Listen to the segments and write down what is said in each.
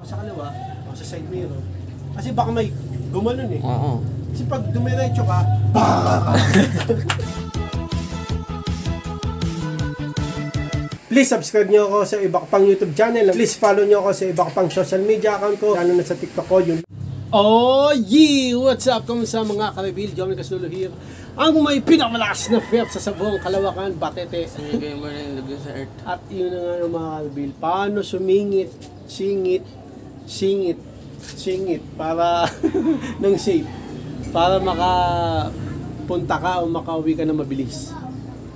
Sa kaliwa, o sa side mirror. Kasi baka may gumanon eh. Oo. Kasi pag dumiretso ka, please subscribe nyo ako sa iba ko pang YouTube channel. Please follow nyo ako sa iba ko pang social media account ko. Lalo na sa TikTok ko yun. Oh yeah! What's up? Kamusta mga ka-reveal? Jomel Casulo here. Ang may pinakamalakas na fef sa sabuong Kalawakan, Batete. Hindi kayo mo rin lagyan sa earth. At yun na nga mga ka-reveal. Paano sumingit, singit para ng safe. Para makapunta ka o makauwi ka na mabilis.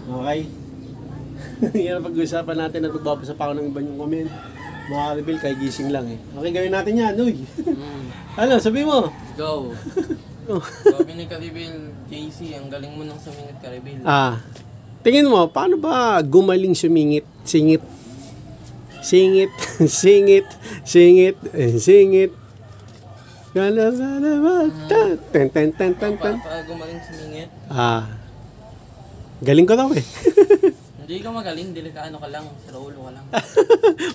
Okay? Yan ang pag-uusapan natin at magbabasa pa ako ng iba yung comment. Mga ka-reveal, kay gising lang eh. Okay, gawin natin yan. Uy! Ano, sabi mo? Go! Sabi ni Karibil, JC, ang galing mo nang sumingit, Karibil. Tingin mo, paano ba gumaling sumingit? Singit. Ten. Para gumaling sumingit? Galing ko daw eh. Hindi ka magaling, delikado ka lang, sa ulo ka lang.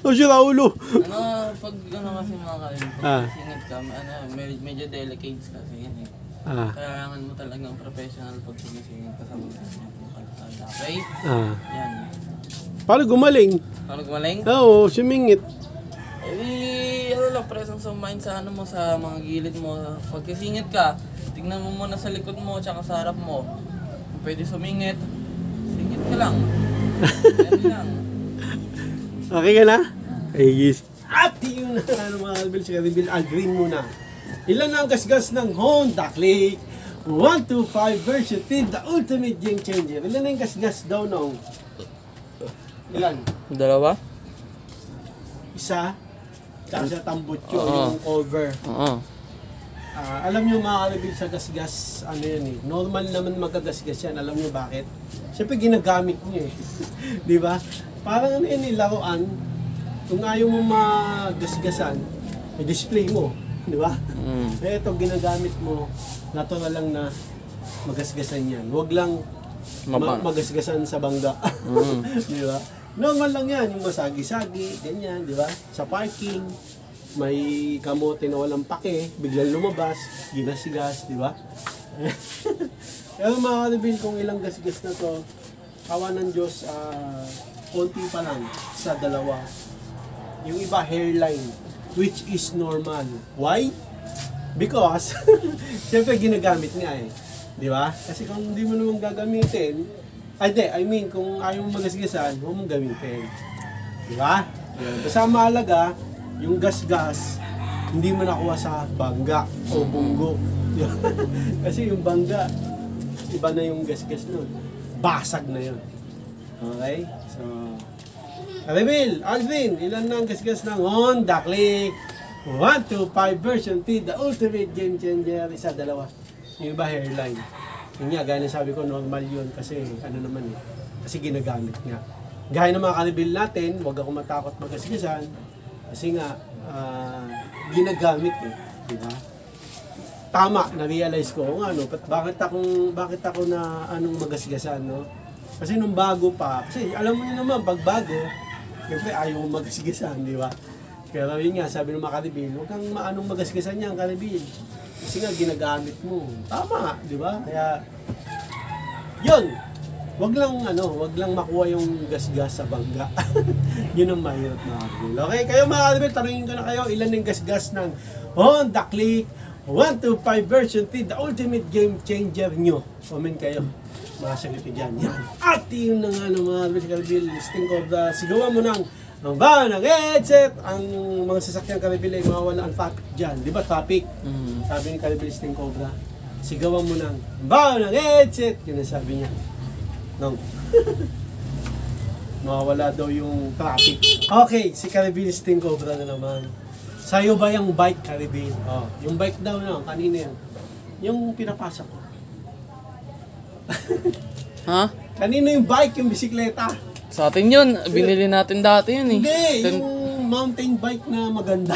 O siya ulo. Pag kasi mga Karibil, pag singit ka, medyo delicates kasi yan eh. Kailangan mo talagang professional pag sumisingit ka sa mga kalsada. Okay? Yan. Paano gumaling? Paano gumaling? Oo, sumingit. Presence of mind sa ano mo, sa mga gilid mo. Pag kisingit ka, tignan mo muna sa likod mo, tsaka sa harap mo. Kung pwede sumingit, singit ka lang. Yan lang. Okay ka na? Yes. At yun na mga kalbil, si Karibil, green muna. Ilan na ang gasgas ng Honda Click 125 version 10, the ultimate game changer. Ilan na yung gasgas daw nung? Ilan? Dalawa? Isa. Tsaka sa tambutso, yung cover. Alam nyo mga karibil sa gasgas, ano yan eh. Normal naman magagasgas yan. Alam nyo bakit? Siyempre ginagamit nyo eh. Di ba? Parang ano yan eh, laruan. Kung ayaw mo magasgasan, i-display mo. Di ba? Ito, ginagamit mo, natural lang na magasgasan yan. Huwag lang magasgasan sa bangga. Di ba? Normal lang yan, yung masagi-sagi, ganyan, di ba? Sa parking, may kamote na walang pake, biglang lumabas, ginasigas, di ba? Pero mga karibil, kung ilang gasgas na to, kawa ng Diyos, konti pa lang sa dalawa. Yung iba, hairline, which is normal. Why? Because, siyempre ginagamit nga eh. Di ba? Kasi kung hindi mo naman gagamitin, kung ayaw mo magasgasan, huwag mong gamitin. Di ba? Basta mahalaga, yung gasgas, hindi mo nakuha sa bangga o bunggo. Kasi yung bangga, iba na yung gasgas nun. Basag na yun. Okay? So, Karibil, Alvin, ilan na ang gasgas ng Honda Click 125 version 10, the ultimate game changer, isa, dalawa. Yung iba hairline. Yun nga, gaya na sabi ko, normal yun kasi ano naman eh, kasi ginagamit nga. Gaya ng mga karibil natin, huwag ako matakot magasgasan kasi nga, ginagamit eh, di ba? Tama, na-realize ko, bakit ako na anong magasgasan, no? Kasi nung bago pa, kasi alam mo yun naman, pag bago, siyempre ayaw mo magasgasan, di ba? Pero yun nga, sabi ng mga karibil, huwag kang maanong magasgasan niya ang karibil. Kasi nga ginagamit mo. Tama, di ba? Kaya yun. Wag lang makuha yung gasgas sa bangga. Yun ang mahirap na karibil. Okay, kayo mga karibil, tanungin ko na kayo, ilan yung gasgas ng Honda Click 125 version 10, the ultimate game changer nyo. Comment kayo. Mga sagot dyan. Yan. At yun na nga ng mga karibil, listing ko sigawan mo ng ba ng headset, ang mga sasakyan karibil ay mawala ang traffic dyan. Di ba traffic? Sabi ni Karibil Sting Cobra, sigawan mo ng ba ng headset. Yun ang sabi niya. No. Mawala daw yung traffic. Okay, si Karibil Sting Cobra na naman. Sa'yo ba yung bike, Karibil? Yung bike daw na, kanina yan. Yung pinapasa ko. Ha? Kanina yung bike, yung bisikleta. Sa atin yun, binili natin dati yun eh. Hindi, yung mountain bike na maganda.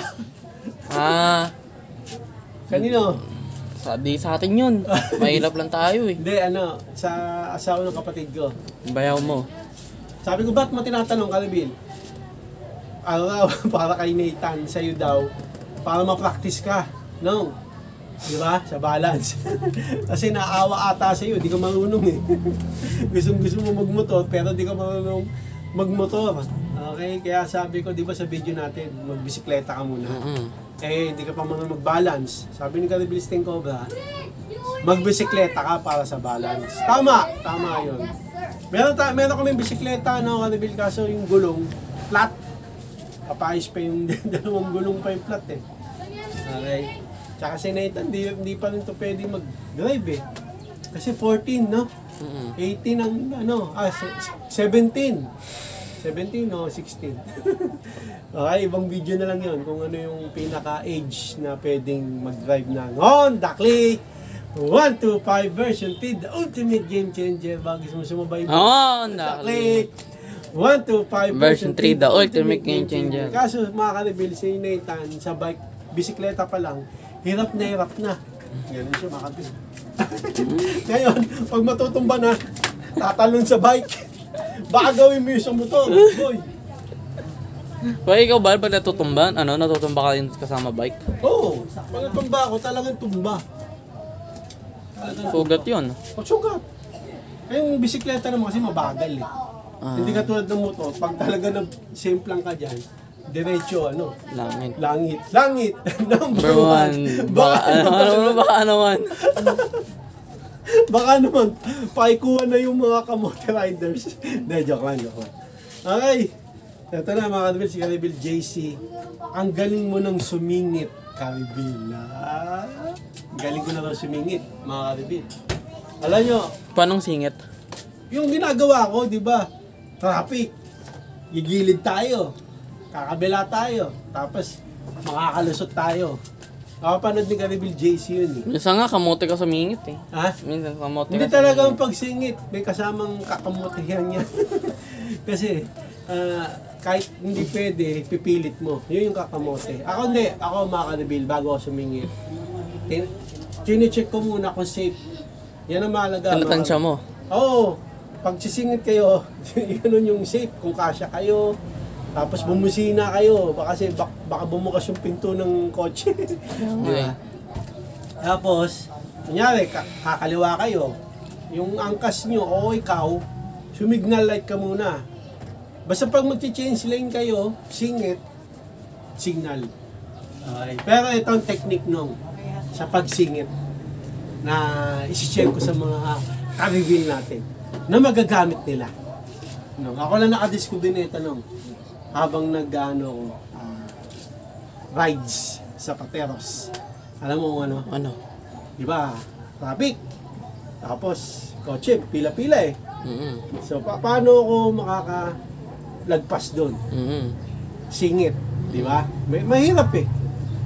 Kanino? Sa atin yun. Mahirap lang tayo eh. Hindi, sa asawa ng kapatid ko. Bayaw mo. Sabi ko, ba't mo tinatanong, Karibil? araw para kay Nathan, sa'yo daw, para ma-practice ka. No? Di ba? Sa balance. Kasi naawa ata sa'yo, di ka marunong eh. Gusto mo magmotor, pero di ka marunong magmotor. Okay? Kaya sabi ko, di ba sa video natin, magbisikleta ka muna. Eh, di ka pa marunong mag-balance. Sabi ni Karibilisting Cobra, magbisikleta ka para sa balance. Tama yun. Meron kaming bisikleta, no, Karibil, kaso yung gulong, flat. Kapayos pa yung dalawang gulong pa yung flat eh. Okay? Tsaka si Nathan, hindi pa rin ito pwede mag-drive eh. Kasi 14, no? 18 ang, 17. 17 o 16. Okay, ibang video na lang yun kung ano yung pinaka-age na pwedeng mag-drive ng Honda Click 125 version 3, the ultimate game changer. Bagay sumabay ba? Honda Click 125 version 3, the ultimate game changer. Kaso mga Karibil, si Nathan sa bike, bisikleta pa lang, hirap na. Ganun siya mga Karibil. Ngayon, pag matutumba na, tatalon sa bike. Baka gawin mo yung sa motor, boy. Kaya ikaw ba, pag natutumba ka rin kasama bike? Oo, pag natumba ako, talagang tumba. Sugat yun. Pagsugat. Eh, yung bisikleta naman kasi mabagal eh. Hindi katulad ng motor, pag talaga na-safe lang ka dyan, diretso, Langit. Number one. Baka naman, paikuha na yung mga kamote riders. Hindi, joke lang. Okay. Ito na mga Karibil, si Karibil JC. Ang galing mo nang sumingit, Karibil. Galing ko na sumingit, mga Karibil. Alam nyo, Paanong singit? yung ginagawa ko, di ba? Traffic. Gigilid tayo. Kakabila tayo. Tapos, makakalusot tayo. Nakapanood ni Karibil JC yun eh. Minsan nga kamote ka sumingit eh. Ha? Minsan kamote Hindi ka talaga sumingit. ang pagsingit. May kasamang kakamutihan yan. Kasi, kahit hindi pwede, pipilit mo. Yun yung kakamote. Ako hindi. Ako mga Karibil, bago ako sumingit. Chine-check ko muna kung safe. Yan ang mahalaga. Tinatansya mo. Oo. Pag sisingit kayo, yun yung safe. Kung kasya kayo, tapos bumusina kayo. Baka bumukas yung pinto ng kotse. Okay. Tapos, kunyari, kakaliwa kayo. Yung angkas nyo o ikaw, sumignal light ka muna. Basta pag mag-change lane kayo, singit, signal. Okay. Pero ito ang technique nung sa pagsingit na isi-share ko sa mga ka-reveal natin na magagamit nila. No, ako lang nakadiscover nito nung habang rides sa Pateros. Alam mo ano? Ano? Di ba? Traffic. Tapos kotse, pila-pila eh. So paano ako makakalagpas doon? Singit, di ba? Mahirap eh.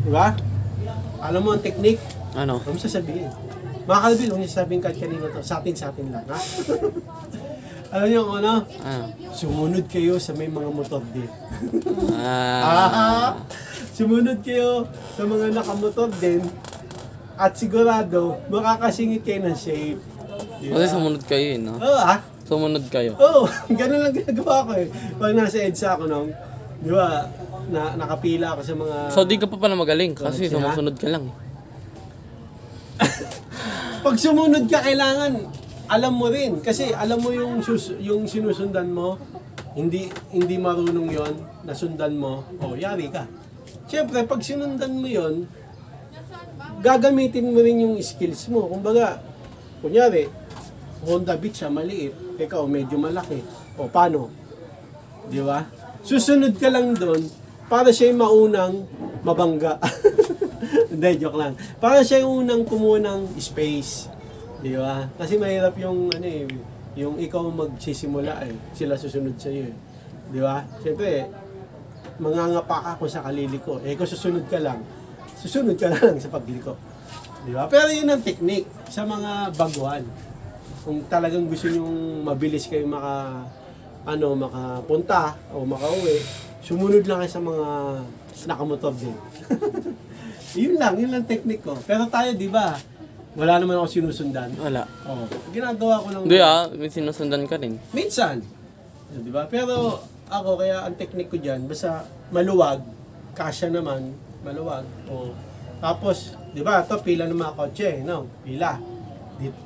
Di ba? Alam mo ang technique? Ano? Ano sasabihin? Mga Karibil, huwag niyo sasabihin kahit kanina to. Sa atin lang, ha? Alam niyo kung ano? Sumunod kayo sa may mga motor din. Sumunod kayo sa mga nakamotor din. At sigurado, makakasingit kayo ng shape. Diba? Kasi sumunod kayo eh, no? Oo, Sumunod kayo. Oo, ganun lang ginagawa ko eh. Pag nasa EDSA ako nung, di ba, nakapila ako sa mga... So di ka pa pala magaling kasi sumusunod ka lang eh. Pag sumunod ka, kailangan alam mo rin. Kasi alam mo yung sinusundan mo, hindi marunong yon nasundan mo, yari ka. Siyempre, pag sinundan mo yon gagamitin mo rin yung skills mo. Kumbaga, kunyari, Honda Beat siya maliit, ikaw medyo malaki. O paano? Di ba? Susunod ka lang doon para siya yung maunang mabangga. Hindi, joke lang. Para siya yung unang kumuha ng space. Di ba? Kasi mahirap yung yung ikaw magsisimula eh. Sila susunod sa iyo eh. Di ba? Siyempre, mangangapa ka kung sa kaliliko. Eh, kung susunod ka lang sa pagliko. Di ba? Pero yun ang technique sa mga baguhan. Kung talagang gusto nyong mabilis kayo makapunta o makauwi, sumunod lang kayo sa mga nakamotor din. yun lang technique ko. Pero tayo, di ba? Wala naman ako sinusundan. Wala. Ginagawa ko lang. Hindi may sinusundan ka rin. Minsan. Di ba? Pero ako, kaya ang technique ko dyan, basta maluwag, kasya naman, maluwag. O, tapos, di ba, ito pila ng mga kotse, no? Pila.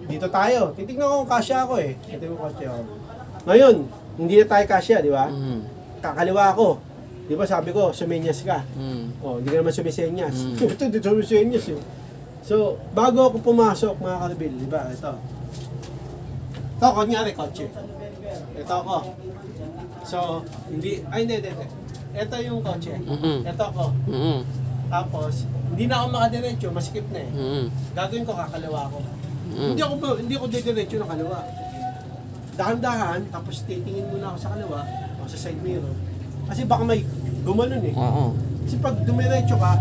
Dito tayo. Titignan ko kung kasya ako eh. Ito yung kotse ako. Ngayon, hindi na tayo kasya, di ba? Kakaliwa ako. Di ba sabi ko, sumenyas ka. O, hindi ka naman sumisenyas. Ito, di sumisenyas eh. So, bago ako pumasok, mga kalibil, di ba? Ito. Ito, kunyari, kotse. Ito ako. So, hindi. Ito yung kotse. Ito ako. Tapos, hindi na ako makadiretso, masikip na eh. Gagawin ko, kakaliwa ako. Hindi ako didiretso ng kaliwa. Dahan-dahan, tapos titingin muna ako sa kaliwa, o sa side mirror. Kasi baka may gumanon eh. Kasi pag dumiretso ka,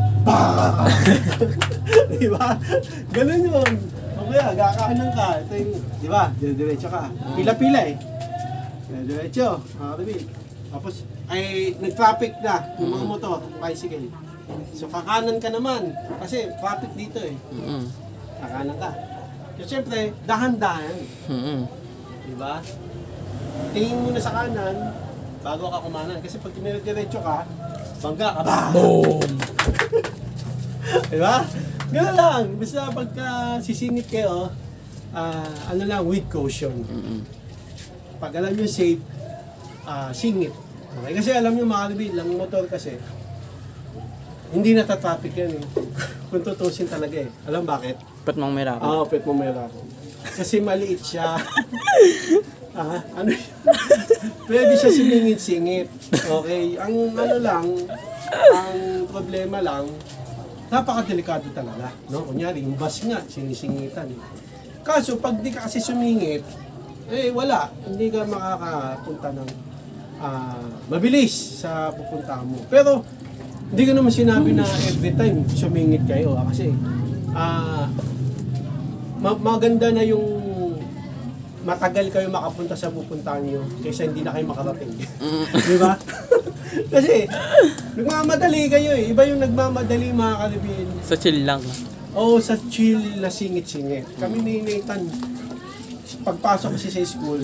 di ba? Ganun yun. O kaya, gakaanan ka. Ito yung, di ba? Diretso ka. Pila-pila eh. Diretso. Tapos, ay, nag-traffic na yung mga motor, bicycle. So, kakanan ka naman. Kasi, traffic dito eh. Kakanan ka. So, siyempre, dahan-dahan. Di ba? Tingin muna sa kanan, bago ka kumanan. Kasi pag diretso ka, bangga ka. Boom! Di ba? Gano'n lang. Basta pagka sisingit kayo, ano lang, with caution. Pag alam nyo safe, singit. Okay? Kasi alam nyo mga kalibil, ang motor kasi, hindi natatraffic yan eh. Kung tutusin talaga eh. Alam bakit? Pet mong meron. Oo, pet mo meron ako. Kasi maliit siya. Ano yun? Pwede siya sumingit-singit. Okay? Ang ano lang, ang problema lang, napakadelikado talaga. No? Kunyari, yung bus nga, sinisingitan. Kaso, pag di ka kasi sumingit, eh wala. Hindi ka makakapunta ng mabilis sa pupunta mo. Pero, hindi ko naman sinabi na every time sumingit kayo. Kasi, maganda na yung matagal kayo makapunta sa pupuntahan nyo kaysa hindi na kayo makarating. Di ba? Kasi, nagmamadali kayo eh. Iba yung nagmamadali mga kalibin. Sa chill lang. Oo, sa chill na singit-singit. Kami ni Nathan, pagpasok kasi sa school,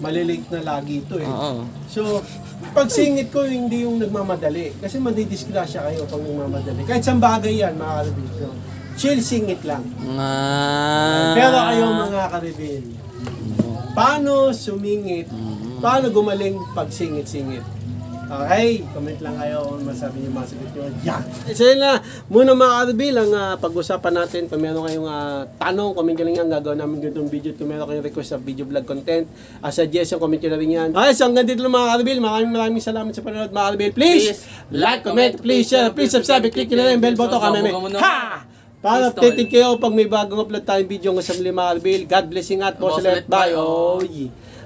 malilate na lagi ito eh. So, pag singit ko, hindi yung nagmamadali. Kasi madidisgrasya kayo pag nagmamadali. Kahit saan bagay yan, mga kalibin. So, chill singit lang. Pero kayo mga kalibin, paano sumingit? Paano gumaling pag singit-singit? Okay, comment lang kayo kung masabi niyo mga sagot nyo. Yan! So yun na, muna mga karabil, ang pag-usapan natin. Kung meron kayong tanong, comment nyo lang yan. Gagawin namin ganitong video. Kung meron kayong request sa video vlog content, suggestion, comment nyo na rin yan. Okay, so hanggang dito lang mga karabil. Maraming salamat sa panonood mga karabil. Please, like, comment, please share, please subscribe, click nyo na rin bell button kami. Ha! Para updated kayo pag may bagong upload tayong video ng Assembly mga karabil. God blessing at po sa lahat. Bye!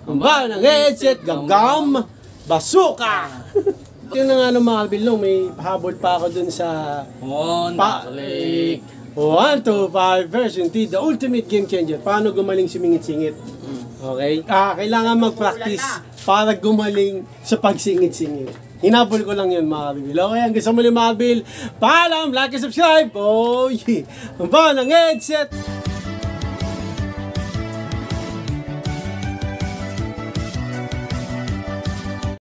Ang ba ng headset, gam-gam, basuka! Yun na nga ng mga karabil, no, may habol pa ako dun sa 125 version 3, the ultimate game changer. Paano gumaling sumingit-singit? Okay? Kailangan mag-practice para gumaling sa pagsingit-singit. Hinabol ko lang yun mga karabil. Okay, hanggang sa muli mga karabil. Paalam, like and subscribe! Ang ba ng headset!